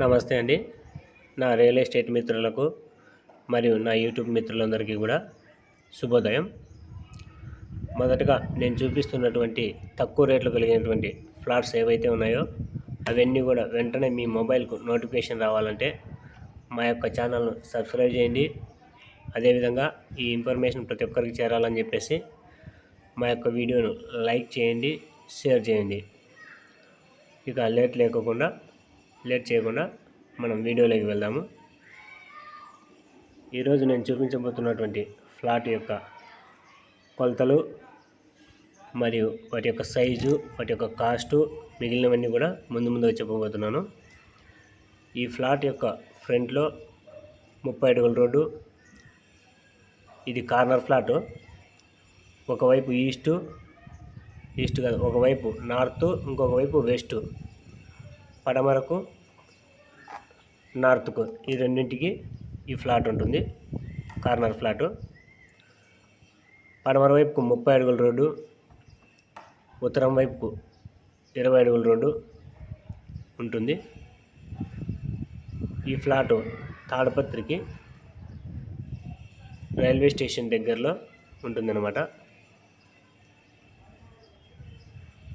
నమస్తే అండి. నా రియల్ ఎస్టేట్ మిత్రులకు మరియు నా యూట్యూబ్ మిత్రులందరికీ కూడా శుభోదయం. మొదటగా నేను చూపిస్తున్నటువంటి తక్కువ రేట్లు కలిగినటువంటి ఫ్లాట్స్ ఏవైతే ఉన్నాయో అవన్నీ కూడా వెంటనే మీ మొబైల్కు నోటిఫికేషన్ రావాలంటే మా యొక్క ఛానల్ను సబ్స్క్రైబ్ చేయండి. అదేవిధంగా ఈ ఇన్ఫర్మేషన్ ప్రతి ఒక్కరికి చేరాలని చెప్పేసి మా యొక్క వీడియోను లైక్ చేయండి, షేర్ చేయండి. ఇక లేట్ చేయకుండా మనం వీడియోలోకి వెళ్దాము. ఈరోజు నేను చూపించబోతున్నటువంటి ఫ్లాట్ యొక్క కొలతలు మరియు వాటి యొక్క సైజు, వాటి యొక్క కాస్టు, మిగిలినవన్నీ కూడా ముందుగా చెప్పబోతున్నాను. ఈ ఫ్లాట్ యొక్క ఫ్రంట్లో 30 అడుగుల రోడ్డు. ఇది కార్నర్ ఫ్లాటు. ఒకవైపు ఈస్ట్ కాదు, ఒకవైపు నార్త్, ఇంకొక వైపు వెస్ట్, పడమరకు నార్త్కు, ఈ రెండింటికి ఈ ఫ్లాట్ ఉంటుంది. Corner flat. పడమర వైపుకు 30 అడుగుల రోడ్డు, ఉత్తరం వైపుకు 20 అడుగుల రోడ్డు ఉంటుంది. ఈ ఫ్లాటు తాడపత్రికి రైల్వే స్టేషన్ దగ్గరలో ఉంటుందన్నమాట.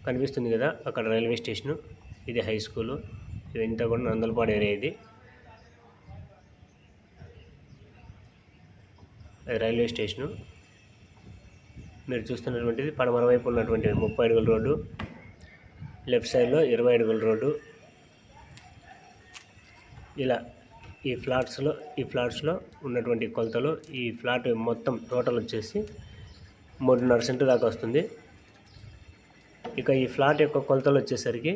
కనిపిస్తుంది కదా అక్కడ రైల్వే స్టేషను. ఇది హై స్కూలు. ఇదంతా కూడా నందలపాడు ఏరియా. ఇది రైల్వే స్టేషను. మీరు చూస్తున్నటువంటిది పడమర వైపు ఉన్నటువంటి 30 అడుగుల రోడ్డు, లెఫ్ట్ సైడ్లో 20 అడుగుల రోడ్డు. ఇలా ఈ ఫ్లాట్స్లో ఉన్నటువంటి కొలతలు. ఈ ఫ్లాట్ మొత్తం టోటల్ వచ్చేసి 3.5 సెంటు దాకా వస్తుంది. ఇక ఈ ఫ్లాట్ యొక్క కొలతలు వచ్చేసరికి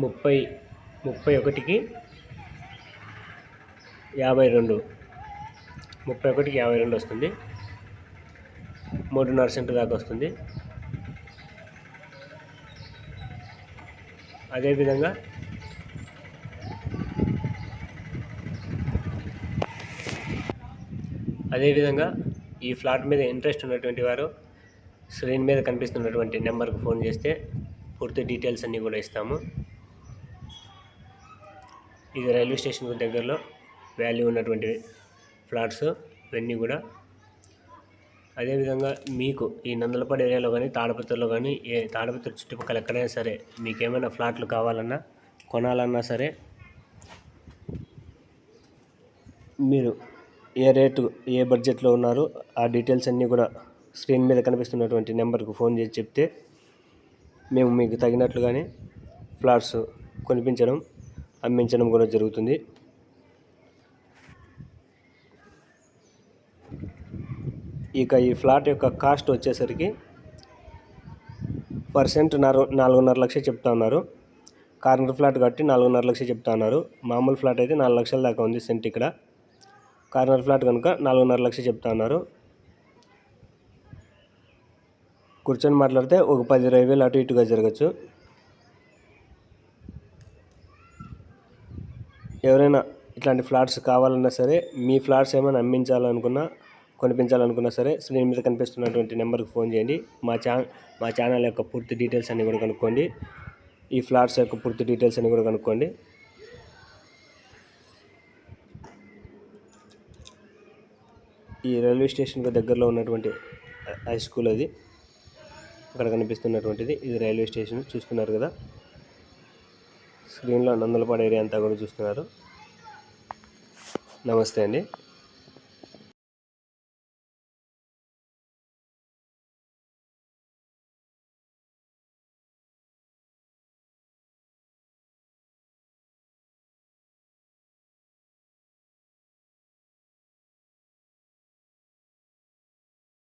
31కి 52 వస్తుంది. 3.5 సెంటు దాకా వస్తుంది. అదేవిధంగా ఈ ఫ్లాట్ మీద ఇంట్రెస్ట్ ఉన్నటువంటి వారు స్క్రీన్ మీద కనిపిస్తున్నటువంటి నెంబర్కి ఫోన్ చేస్తే పూర్తి డీటెయిల్స్ అన్నీ కూడా ఇస్తాము. ఇది రైల్వే స్టేషన్కు దగ్గరలో వాల్యూ ఉన్నటువంటి ఫ్లాట్స్ ఇవన్నీ కూడా. అదేవిధంగా మీకు ఈ నందలపాడు ఏరియాలో కానీ తాడపత్రిలో కానీ తాడపత్రి చుట్టుపక్కల ఎక్కడైనా సరే మీకు ఏమైనా ఫ్లాట్లు కావాలన్నా కొనాలన్నా సరే మీరు ఏ రేటు ఏ బడ్జెట్లో ఉన్నారు ఆ డీటెయిల్స్ అన్నీ కూడా స్క్రీన్ మీద కనిపిస్తున్నటువంటి నెంబర్కు ఫోన్ చేసి చెప్తే మేము మీకు తగినట్లుగానే ఫ్లాట్స్ కొనిపించడం, అమ్మించడం కూడా జరుగుతుంది. ఇక ఈ ఫ్లాట్ యొక్క కాస్ట్ వచ్చేసరికి % 4.5 లక్షలు చెప్తా ఉన్నారు. కార్నర్ ఫ్లాట్ కాబట్టి 4.5 లక్షలు చెప్తా ఉన్నారు. మామూలు ఫ్లాట్ అయితే 4 లక్షల దాకా ఉంది సెంట్. ఇక్కడ కార్నర్ ఫ్లాట్ కనుక 4.5 లక్షలు చెప్తా ఉన్నారు. కూర్చొని మాట్లాడితే ఒక 10-20 వేలు అటు ఇటుగా జరగచ్చు. ఎవరైనా ఇట్లాంటి ఫ్లాట్స్ కావాలన్నా సరే, మీ ఫ్లాట్స్ ఏమైనా అమ్మించాలనుకున్నా కొనిపించాలనుకున్నా సరే స్క్రీన్ మీద కనిపిస్తున్నటువంటి నెంబర్కి ఫోన్ చేయండి. మా ఛానల్ యొక్క పూర్తి డీటెయిల్స్ అన్నీ కూడా కనుక్కోండి. ఈ ఫ్లాట్స్ యొక్క పూర్తి డీటెయిల్స్ అన్నీ కూడా కనుక్కోండి. ఈ రైల్వే స్టేషన్కి దగ్గరలో ఉన్నటువంటి హై స్కూల్ అది. అక్కడ కనిపిస్తున్నటువంటిది ఇది రైల్వే స్టేషన్. చూస్తున్నారు కదా స్క్రీన్లో నందలపాడు ఏరియా అంతా కూడా చూస్తున్నారు. నమస్తే అండి.